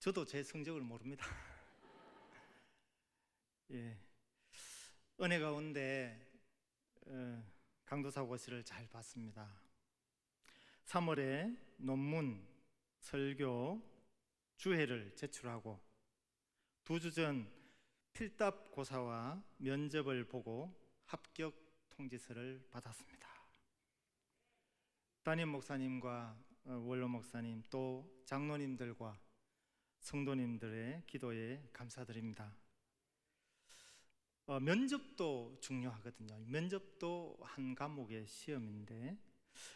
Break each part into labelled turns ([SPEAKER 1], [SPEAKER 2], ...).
[SPEAKER 1] 저도 제 성적을 모릅니다. 예, 은혜 가운데 강도사고시를 잘 봤습니다. 3월에 논문, 설교, 주회를 제출하고 2주 전 필답고사와 면접을 보고 합격 통지서를 받았습니다. 담임 목사님과 원로 목사님 또 장로님들과 성도님들의 기도에 감사드립니다. 면접도 중요하거든요. 면접도 한 과목의 시험인데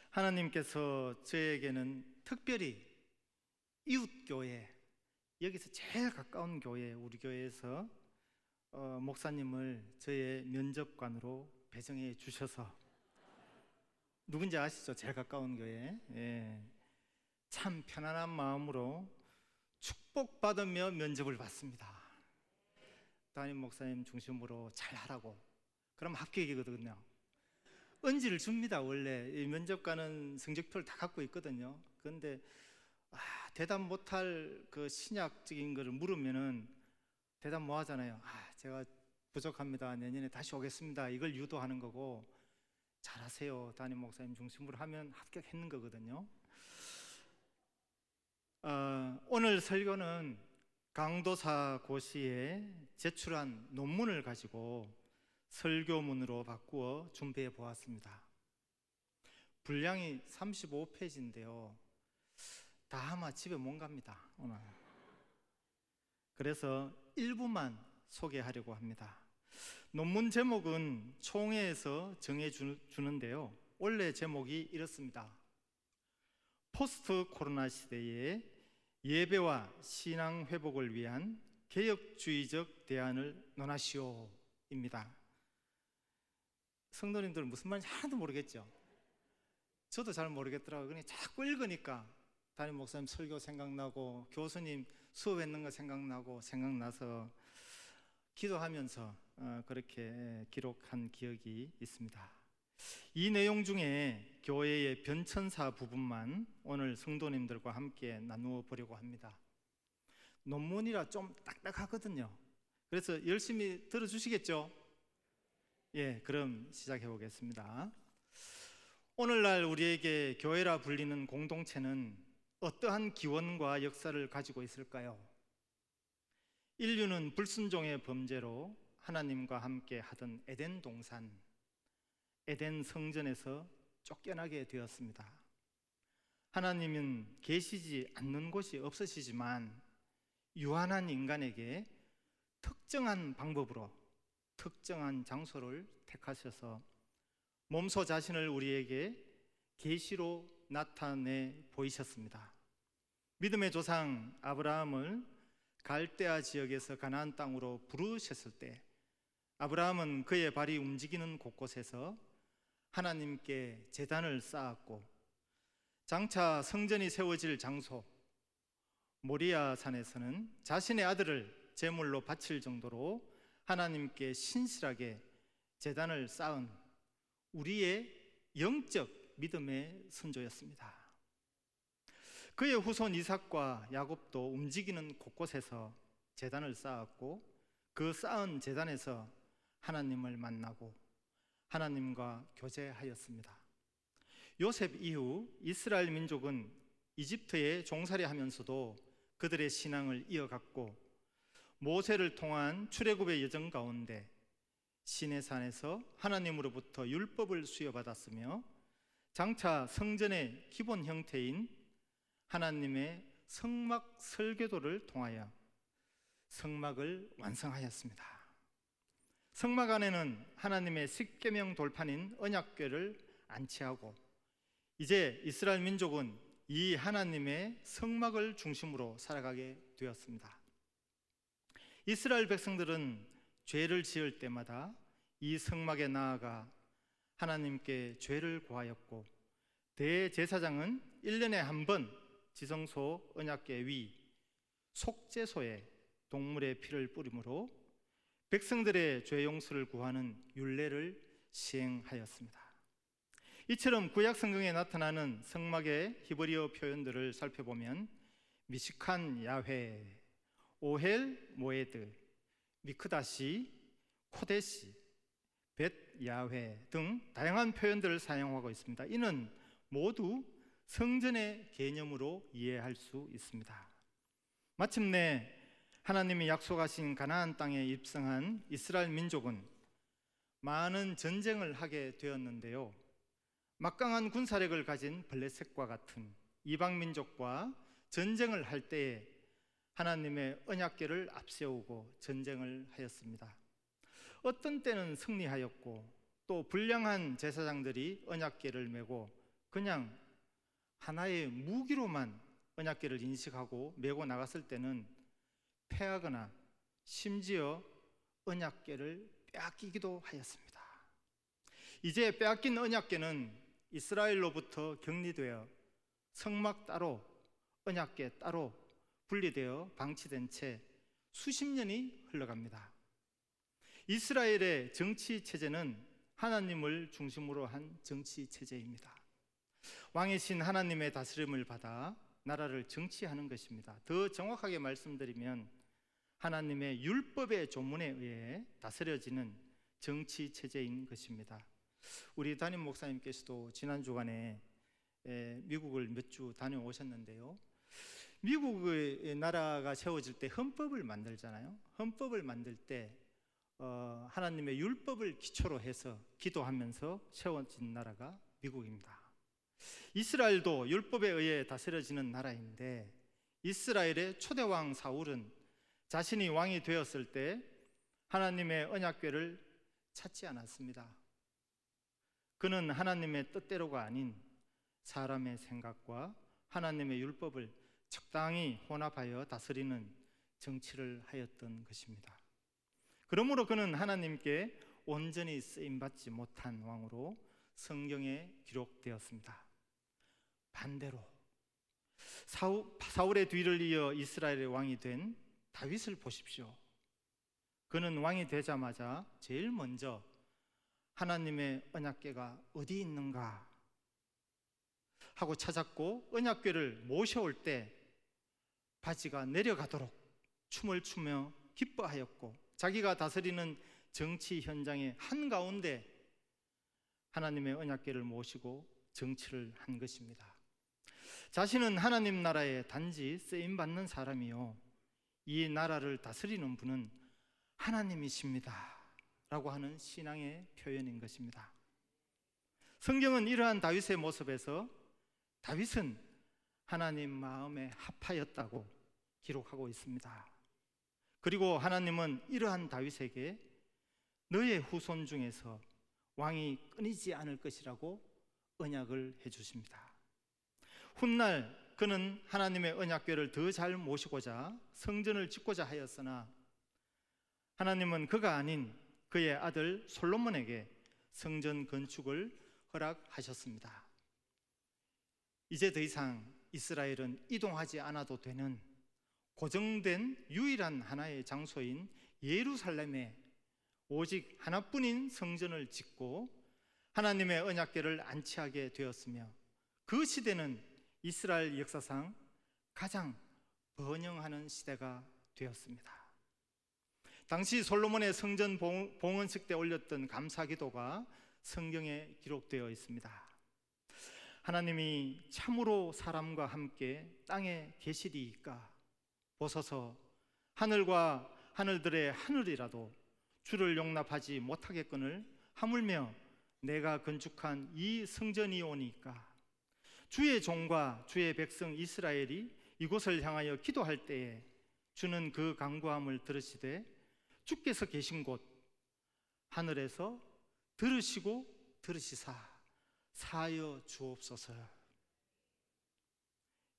[SPEAKER 1] 하나님께서 저에게는 특별히 이웃교회, 여기서 제일 가까운 교회, 우리 교회에서 목사님을 저의 면접관으로 배정해 주셔서, 누군지 아시죠? 제일 가까운 교회. 예. 참 편안한 마음으로 축복받으며 면접을 받습니다. 담임 목사님 중심으로 잘 하라고. 그럼 합격이거든요. 은지를 줍니다. 원래 이 면접관은 성적표를 다 갖고 있거든요. 그런데 대답 못할 그 신약적인 거를 물으면은 대답 뭐 하잖아요. 제가 부족합니다. 내년에 다시 오겠습니다. 이걸 유도하는 거고, 잘하세요. 담임 목사님 중심으로 하면 합격했는 거거든요. 오늘 설교는 강도사고시에 제출한 논문을 가지고 설교문으로 바꾸어 준비해 보았습니다. 분량이 35페이지인데요. 다 아마 집에 못 갑니다, 오늘. 그래서 일부만 소개하려고 합니다. 논문 제목은 총회에서 정해주는데요. 원래 제목이 이렇습니다. 포스트 코로나 시대에 예배와 신앙 회복을 위한 개혁주의적 대안을 논하시오 입니다. 성도님들은 무슨 말인지 하나도 모르겠죠? 저도 잘 모르겠더라고요. 그냥 자꾸 읽으니까 담임 목사님 설교 생각나고 교수님 수업했는 거 생각나서 기도하면서 그렇게 기록한 기억이 있습니다. 이 내용 중에 교회의 변천사 부분만 오늘 성도님들과 함께 나누어 보려고 합니다. 논문이라 좀 딱딱하거든요. 그래서 열심히 들어주시겠죠? 예, 그럼 시작해 보겠습니다. 오늘날 우리에게 교회라 불리는 공동체는 어떠한 기원과 역사를 가지고 있을까요? 인류는 불순종의 범죄로 하나님과 함께 하던 에덴 동산, 에덴 성전에서 쫓겨나게 되었습니다. 하나님은 계시지 않는 곳이 없으시지만 유한한 인간에게 특정한 방법으로 특정한 장소를 택하셔서 몸소 자신을 우리에게 계시로 나타내 보이셨습니다. 믿음의 조상 아브라함을 갈대아 지역에서 가나안 땅으로 부르셨을 때 아브라함은 그의 발이 움직이는 곳곳에서 하나님께 제단을 쌓았고, 장차 성전이 세워질 장소 모리아 산에서는 자신의 아들을 제물로 바칠 정도로 하나님께 신실하게 제단을 쌓은 우리의 영적 믿음의 선조였습니다. 그의 후손 이삭과 야곱도 움직이는 곳곳에서 제단을 쌓았고, 그 쌓은 제단에서 하나님을 만나고 하나님과 교제하였습니다. 요셉 이후 이스라엘 민족은 이집트에 종살이하면서도 그들의 신앙을 이어갔고, 모세를 통한 출애굽의 여정 가운데 시내산에서 하나님으로부터 율법을 수여받았으며, 장차 성전의 기본 형태인 하나님의 성막 설계도를 통하여 성막을 완성하였습니다. 성막 안에는 하나님의 십계명 돌판인 언약궤를 안치하고, 이제 이스라엘 민족은 이 하나님의 성막을 중심으로 살아가게 되었습니다. 이스라엘 백성들은 죄를 지을 때마다 이 성막에 나아가 하나님께 죄를 고하였고, 대제사장은 1년에 한 번 지성소 언약궤 위 속죄소에 동물의 피를 뿌림으로 백성들의 죄 용서를 구하는 율례를 시행하였습니다. 이처럼 구약 성경에 나타나는 성막의 히브리어 표현들을 살펴보면 미식한 야훼, 오헬 모에드, 미크다시, 코데시, 벳 야훼 등 다양한 표현들을 사용하고 있습니다. 이는 모두 성전의 개념으로 이해할 수 있습니다. 마침내 하나님이 약속하신 가나안 땅에 입성한 이스라엘 민족은 많은 전쟁을 하게 되었는데요, 막강한 군사력을 가진 블레셋과 같은 이방 민족과 전쟁을 할 때에 하나님의 언약궤를 앞세우고 전쟁을 하였습니다. 어떤 때는 승리하였고, 또 불량한 제사장들이 언약궤를 메고 그냥 하나의 무기로만 언약궤를 인식하고 메고 나갔을 때는 패하거나 심지어 언약궤를 빼앗기기도 하였습니다. 이제 빼앗긴 언약궤는 이스라엘로부터 격리되어 성막 따로 언약궤 따로 분리되어 방치된 채 수십 년이 흘러갑니다. 이스라엘의 정치 체제는 하나님을 중심으로 한 정치 체제입니다. 왕이신 하나님의 다스림을 받아 나라를 정치하는 것입니다. 더 정확하게 말씀드리면 하나님의 율법의 조문에 의해 다스려지는 정치 체제인 것입니다. 우리 담임 목사님께서도 지난 주간에 미국을 몇 주 다녀오셨는데요, 미국의 나라가 세워질 때 헌법을 만들잖아요. 헌법을 만들 때 하나님의 율법을 기초로 해서 기도하면서 세워진 나라가 미국입니다. 이스라엘도 율법에 의해 다스려지는 나라인데, 이스라엘의 초대왕 사울은 자신이 왕이 되었을 때 하나님의 언약궤를 찾지 않았습니다. 그는 하나님의 뜻대로가 아닌 사람의 생각과 하나님의 율법을 적당히 혼합하여 다스리는 정치를 하였던 것입니다. 그러므로 그는 하나님께 온전히 쓰임받지 못한 왕으로 성경에 기록되었습니다. 반대로 사울의 뒤를 이어 이스라엘의 왕이 된 다윗을 보십시오. 그는 왕이 되자마자 제일 먼저 하나님의 언약궤가 어디 있는가 하고 찾았고, 언약궤를 모셔올 때 바지가 내려가도록 춤을 추며 기뻐하였고, 자기가 다스리는 정치 현장의 한가운데 하나님의 언약궤를 모시고 정치를 한 것입니다. 자신은 하나님 나라에 단지 쓰임받는 사람이요, 이 나라를 다스리는 분은 하나님이십니다 라고 하는 신앙의 표현인 것입니다. 성경은 이러한 다윗의 모습에서 다윗은 하나님 마음에 합하였다고 기록하고 있습니다. 그리고 하나님은 이러한 다윗에게 너의 후손 중에서 왕이 끊이지 않을 것이라고 언약을 해주십니다. 훗날 그는 하나님의 언약궤를 더 잘 모시고자 성전을 짓고자 하였으나 하나님은 그가 아닌 그의 아들 솔로몬에게 성전 건축을 허락하셨습니다. 이제 더 이상 이스라엘은 이동하지 않아도 되는 고정된 유일한 하나의 장소인 예루살렘에 오직 하나뿐인 성전을 짓고 하나님의 언약궤를 안치하게 되었으며, 그 시대는 이스라엘 역사상 가장 번영하는 시대가 되었습니다. 당시 솔로몬의 성전 봉헌식 때 올렸던 감사기도가 성경에 기록되어 있습니다. 하나님이 참으로 사람과 함께 땅에 계시리이까 보소서, 하늘과 하늘들의 하늘이라도 주를 용납하지 못하겠거늘 하물며 내가 건축한 이 성전이오니까. 주의 종과 주의 백성 이스라엘이 이곳을 향하여 기도할 때에 주는 그 간구함을 들으시되 주께서 계신 곳 하늘에서 들으시고 들으시사 사하여 주옵소서.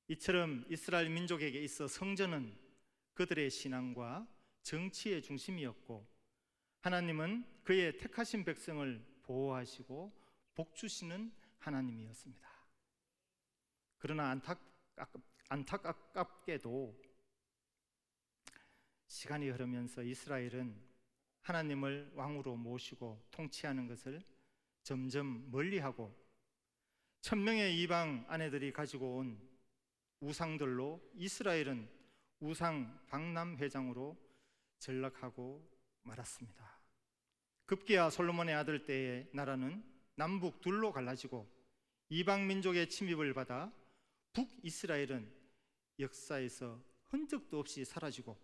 [SPEAKER 1] 이처럼 이스라엘 민족에게 있어 성전은 그들의 신앙과 정치의 중심이었고, 하나님은 그의 택하신 백성을 보호하시고 복주시는 하나님이었습니다. 그러나 안타깝게도 시간이 흐르면서 이스라엘은 하나님을 왕으로 모시고 통치하는 것을 점점 멀리하고 1000명의 이방 아내들이 가지고 온 우상들로 이스라엘은 우상 박람회장으로 전락하고 말았습니다. 급기야 솔로몬의 아들 때의 나라는 남북 둘로 갈라지고 이방 민족의 침입을 받아 북이스라엘은 역사에서 흔적도 없이 사라지고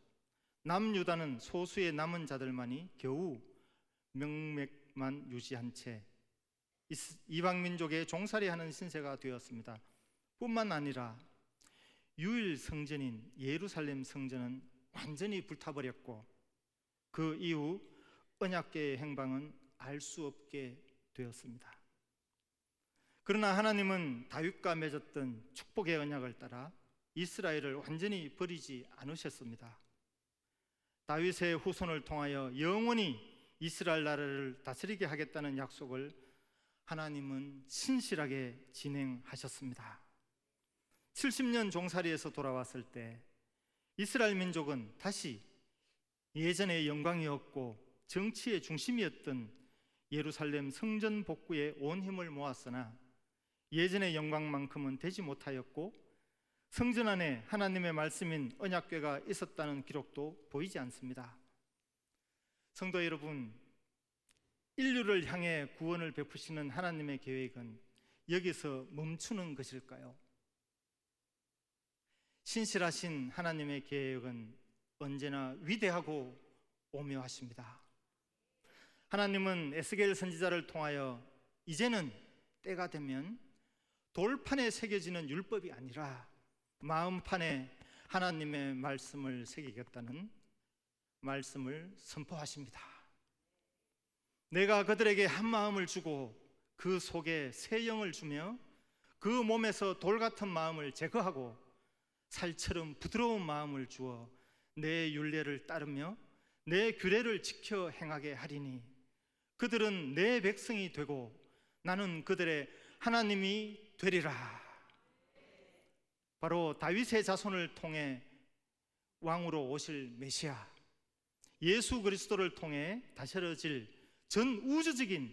[SPEAKER 1] 남유다는 소수의 남은 자들만이 겨우 명맥만 유지한 채 이방 민족의 종살이하는 신세가 되었습니다. 뿐만 아니라 유일 성전인 예루살렘 성전은 완전히 불타버렸고 그 이후 언약궤의 행방은 알 수 없게 되었습니다. 그러나 하나님은 다윗과 맺었던 축복의 언약을 따라 이스라엘을 완전히 버리지 않으셨습니다. 다윗의 후손을 통하여 영원히 이스라엘 나라를 다스리게 하겠다는 약속을 하나님은 신실하게 진행하셨습니다. 70년 종살이에서 돌아왔을 때 이스라엘 민족은 다시 예전의 영광이었고 정치의 중심이었던 예루살렘 성전 복구에 온 힘을 모았으나 예전의 영광만큼은 되지 못하였고 성전 안에 하나님의 말씀인 언약궤가 있었다는 기록도 보이지 않습니다. 성도 여러분, 인류를 향해 구원을 베푸시는 하나님의 계획은 여기서 멈추는 것일까요? 신실하신 하나님의 계획은 언제나 위대하고 오묘하십니다. 하나님은 에스겔 선지자를 통하여 이제는 때가 되면 돌판에 새겨지는 율법이 아니라 마음판에 하나님의 말씀을 새기겠다는 말씀을 선포하십니다. 내가 그들에게 한 마음을 주고 그 속에 새 영을 주며 그 몸에서 돌 같은 마음을 제거하고 살처럼 부드러운 마음을 주어 내 율례를 따르며 내 규례를 지켜 행하게 하리니 그들은 내 백성이 되고 나는 그들의 하나님이 되리라. 바로 다윗의 자손을 통해 왕으로 오실 메시아 예수 그리스도를 통해 다스려질 전 우주적인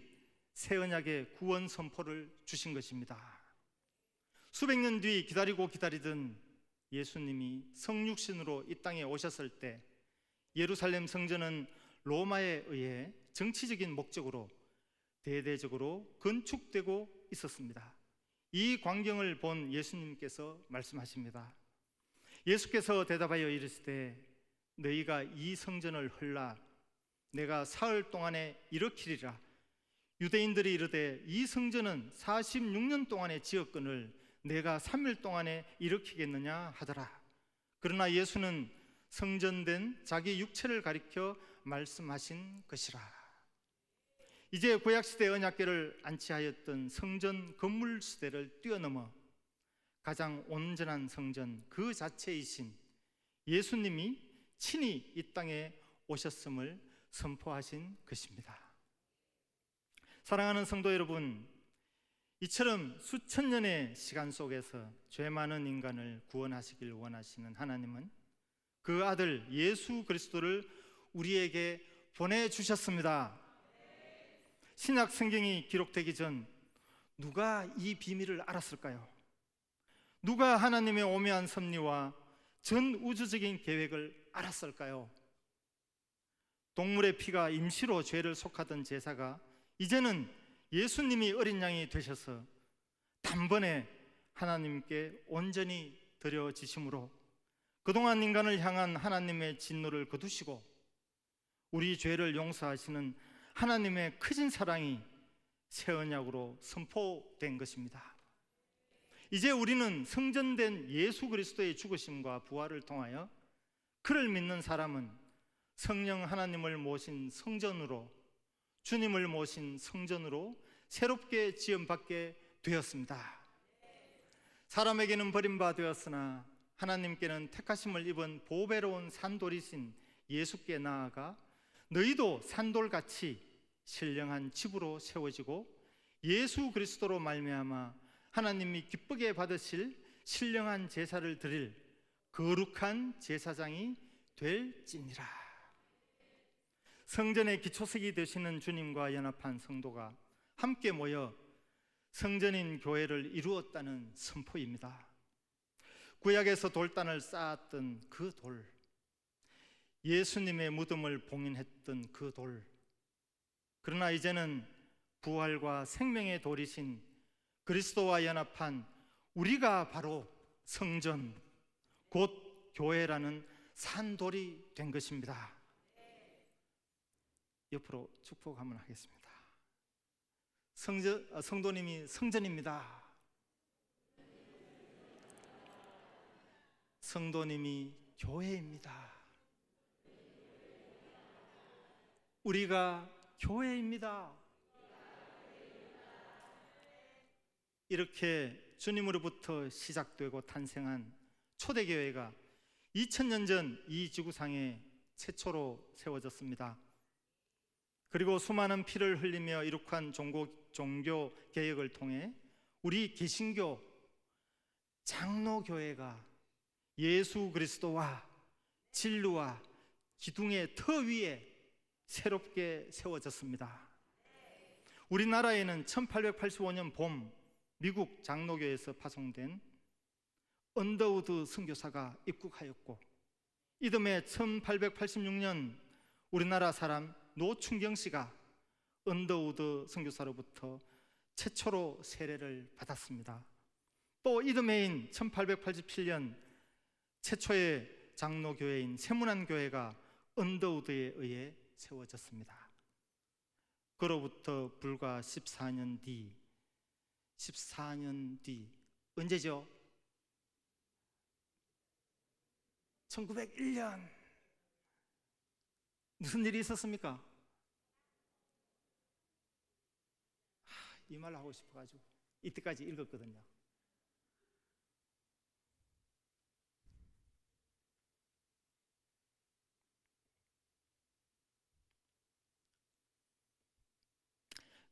[SPEAKER 1] 새 언약의 구원 선포를 주신 것입니다. 수백 년 뒤 기다리고 기다리던 예수님이 성육신으로 이 땅에 오셨을 때 예루살렘 성전은 로마에 의해 정치적인 목적으로 대대적으로 건축되고 있었습니다. 이 광경을 본 예수님께서 말씀하십니다. 예수께서 대답하여 이르시되 너희가 이 성전을 헐라 내가 사흘 동안에 일으키리라. 유대인들이 이르되 이 성전은 46년 동안에 지었거늘 내가 3일 동안에 일으키겠느냐 하더라. 그러나 예수는 성전된 자기 육체를 가리켜 말씀하신 것이라. 이제 구약시대 언약궤를 안치하였던 성전 건물 시대를 뛰어넘어 가장 온전한 성전 그 자체이신 예수님이 친히 이 땅에 오셨음을 선포하신 것입니다. 사랑하는 성도 여러분, 이처럼 수천 년의 시간 속에서 죄 많은 인간을 구원하시길 원하시는 하나님은 그 아들 예수 그리스도를 우리에게 보내주셨습니다. 신약 성경이 기록되기 전 누가 이 비밀을 알았을까요? 누가 하나님의 오묘한 섭리와 전 우주적인 계획을 알았을까요? 동물의 피가 임시로 죄를 속하던 제사가 이제는 예수님이 어린 양이 되셔서 단번에 하나님께 온전히 드려지심으로 그동안 인간을 향한 하나님의 진노를 거두시고 우리 죄를 용서하시는 하나님의 크신 사랑이 새 언약으로 선포된 것입니다. 이제 우리는 성전된 예수 그리스도의 죽으심과 부활을 통하여 그를 믿는 사람은 성령 하나님을 모신 성전으로 주님을 모신 성전으로 새롭게 지음받게 되었습니다. 사람에게는 버림받아 되었으나 하나님께는 택하심을 입은 보배로운 산돌이신 예수께 나아가 너희도 산돌같이 신령한 집으로 세워지고 예수 그리스도로 말미암아 하나님이 기쁘게 받으실 신령한 제사를 드릴 거룩한 제사장이 될지니라. 성전의 기초석이 되시는 주님과 연합한 성도가 함께 모여 성전인 교회를 이루었다는 선포입니다. 구약에서 돌단을 쌓았던 그 돌, 예수님의 무덤을 봉인했던 그 돌, 그러나 이제는 부활과 생명의 돌이신 그리스도와 연합한 우리가 바로 성전, 곧 교회라는 산돌이 된 것입니다. 옆으로 축복 한번 하겠습니다. 성도님이 성전입니다. 성도님이 교회입니다. 우리가 교회입니다. 이렇게 주님으로부터 시작되고 탄생한 초대교회가 2000년 전 이 지구상에 최초로 세워졌습니다. 그리고 수많은 피를 흘리며 이룩한 종교 개혁을 통해 우리 개신교 장로교회가 예수 그리스도와 진리와 기둥의 터 위에 새롭게 세워졌습니다. 우리나라에는 1885년 봄 미국 장로교에서 파송된 언더우드 선교사가 입국하였고, 이듬해 1886년 우리나라 사람 노충경 씨가 언더우드 선교사로부터 최초로 세례를 받았습니다. 또 이듬해인 1887년 최초의 장로교회인 세문안교회가 언더우드에 의해 세워졌습니다. 그로부터 불과 14년 뒤 언제죠? 1901년 무슨 일이 있었습니까? 이 말 하고 싶어가지고 이때까지 읽었거든요.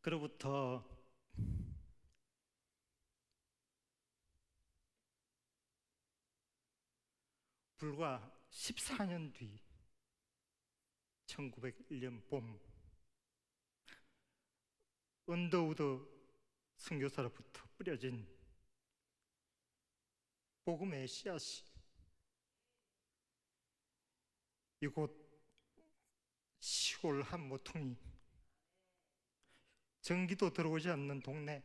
[SPEAKER 1] 그로부터 불과 14년 뒤 1901년 봄 언더우드 선교사로부터 뿌려진 복음의 씨앗이 이곳 시골 한 모퉁이, 전기도 들어오지 않는 동네,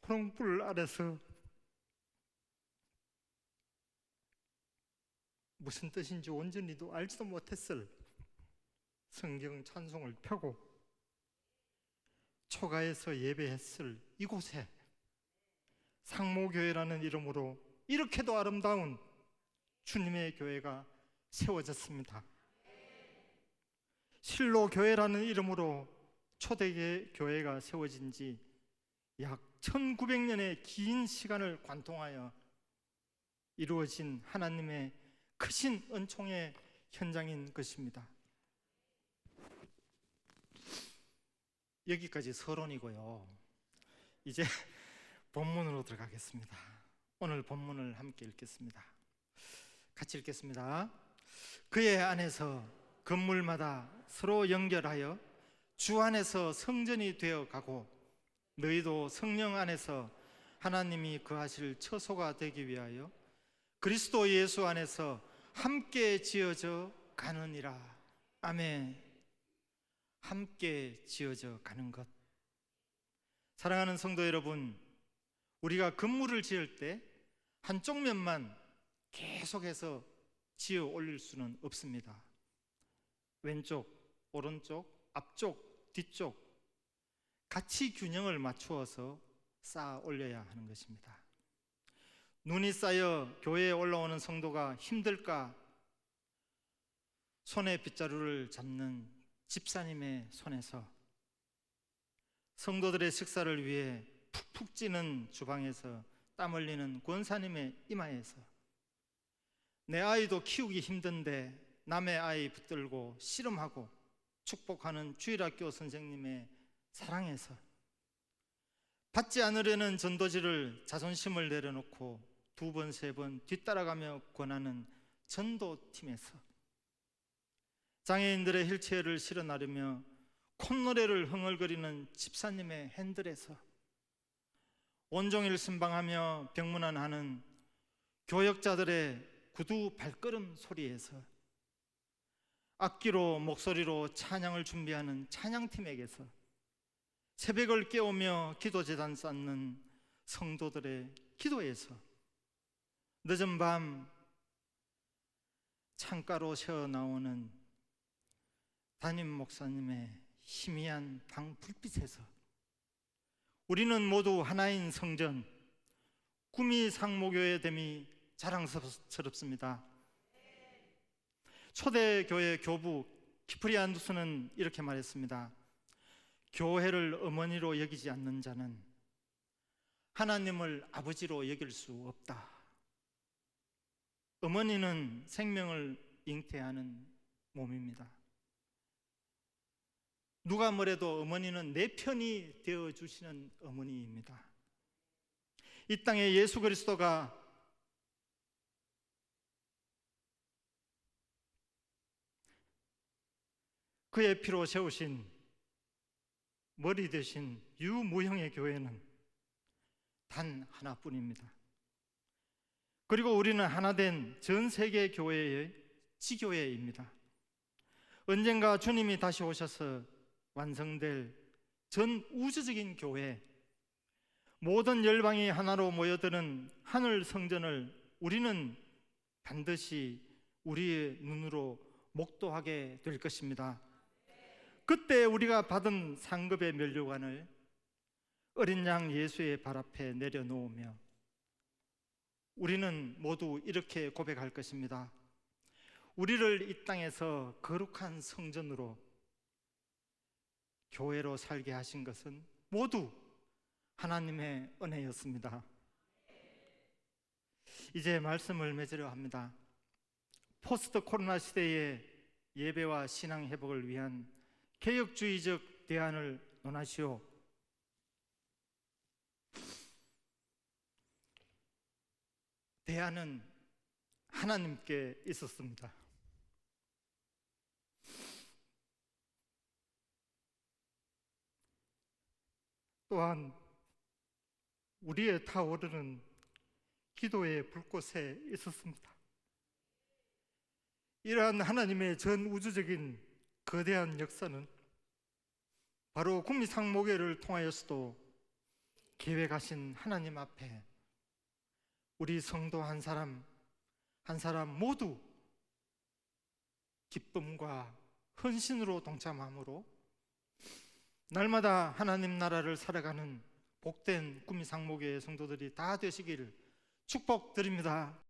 [SPEAKER 1] 호롱불 아래서 무슨 뜻인지 온전히도 알지도 못했을 성경 찬송을 펴고 초가에서 예배했을 이곳에 상모교회라는 이름으로 이렇게도 아름다운 주님의 교회가 세워졌습니다. 실로교회라는 이름으로 초대교회 교회가 세워진 지 약 1900년의 긴 시간을 관통하여 이루어진 하나님의 크신 은총의 현장인 것입니다. 여기까지 서론이고요. 이제 본문으로 들어가겠습니다. 오늘 본문을 함께 읽겠습니다. 같이 읽겠습니다. 그의 안에서 건물마다 서로 연결하여 주 안에서 성전이 되어 가고, 너희도 성령 안에서 하나님이 거하실 처소가 되기 위하여 그리스도 예수 안에서 함께 지어져 가느니라. 아멘. 함께 지어져 가는 것. 사랑하는 성도 여러분, 우리가 건물을 지을 때 한쪽 면만 계속해서 지어 올릴 수는 없습니다. 왼쪽, 오른쪽, 앞쪽, 뒤쪽 같이 균형을 맞추어서 쌓아 올려야 하는 것입니다. 눈이 쌓여 교회에 올라오는 성도가 힘들까? 손에 빗자루를 잡는 집사님의 손에서, 성도들의 식사를 위해 푹푹 찌는 주방에서 땀 흘리는 권사님의 이마에서, 내 아이도 키우기 힘든데 남의 아이 붙들고 씨름하고 축복하는 주일학교 선생님의 사랑에서, 받지 않으려는 전도지를 자존심을 내려놓고 2번, 3번 뒤따라가며 권하는 전도팀에서, 장애인들의 휠체어를 실어 나르며 콧노래를 흥얼거리는 집사님의 핸들에서, 온종일 순방하며 병문안하는 교역자들의 구두 발걸음 소리에서, 악기로 목소리로 찬양을 준비하는 찬양팀에게서, 새벽을 깨우며 기도제단 쌓는 성도들의 기도에서, 늦은 밤 창가로 새어 나오는 담임 목사님의 희미한 방 불빛에서 우리는 모두 하나인 성전 구미상목교회 됨이 자랑스럽습니다. 초대교회 교부 키프리안누스는 이렇게 말했습니다. 교회를 어머니로 여기지 않는 자는 하나님을 아버지로 여길 수 없다. 어머니는 생명을 잉태하는 몸입니다. 누가 뭐래도 어머니는 내 편이 되어주시는 어머니입니다. 이 땅에 예수 그리스도가 그의 피로 세우신 머리 대신 유무형의 교회는 단 하나뿐입니다. 그리고 우리는 하나된 전 세계 교회의 지교회입니다. 언젠가 주님이 다시 오셔서 완성될 전 우주적인 교회, 모든 열방이 하나로 모여드는 하늘 성전을 우리는 반드시 우리의 눈으로 목도하게 될 것입니다. 그때 우리가 받은 상급의 면류관을 어린 양 예수의 발 앞에 내려놓으며 우리는 모두 이렇게 고백할 것입니다. 우리를 이 땅에서 거룩한 성전으로, 교회로 살게 하신 것은 모두 하나님의 은혜였습니다. 이제 말씀을 맺으려 합니다. 포스트 코로나 시대의 예배와 신앙 회복을 위한 개혁주의적 대안을 논하시오. 대안은 하나님께 있었습니다. 또한 우리의 타오르는 기도의 불꽃에 있었습니다. 이러한 하나님의 전 우주적인 거대한 역사는 바로 구미상목회를 통하여서도 계획하신 하나님 앞에 우리 성도 한 사람 한 사람 모두 기쁨과 헌신으로 동참함으로 날마다 하나님 나라를 살아가는 복된 구미상목회 성도들이 다 되시기를 축복드립니다.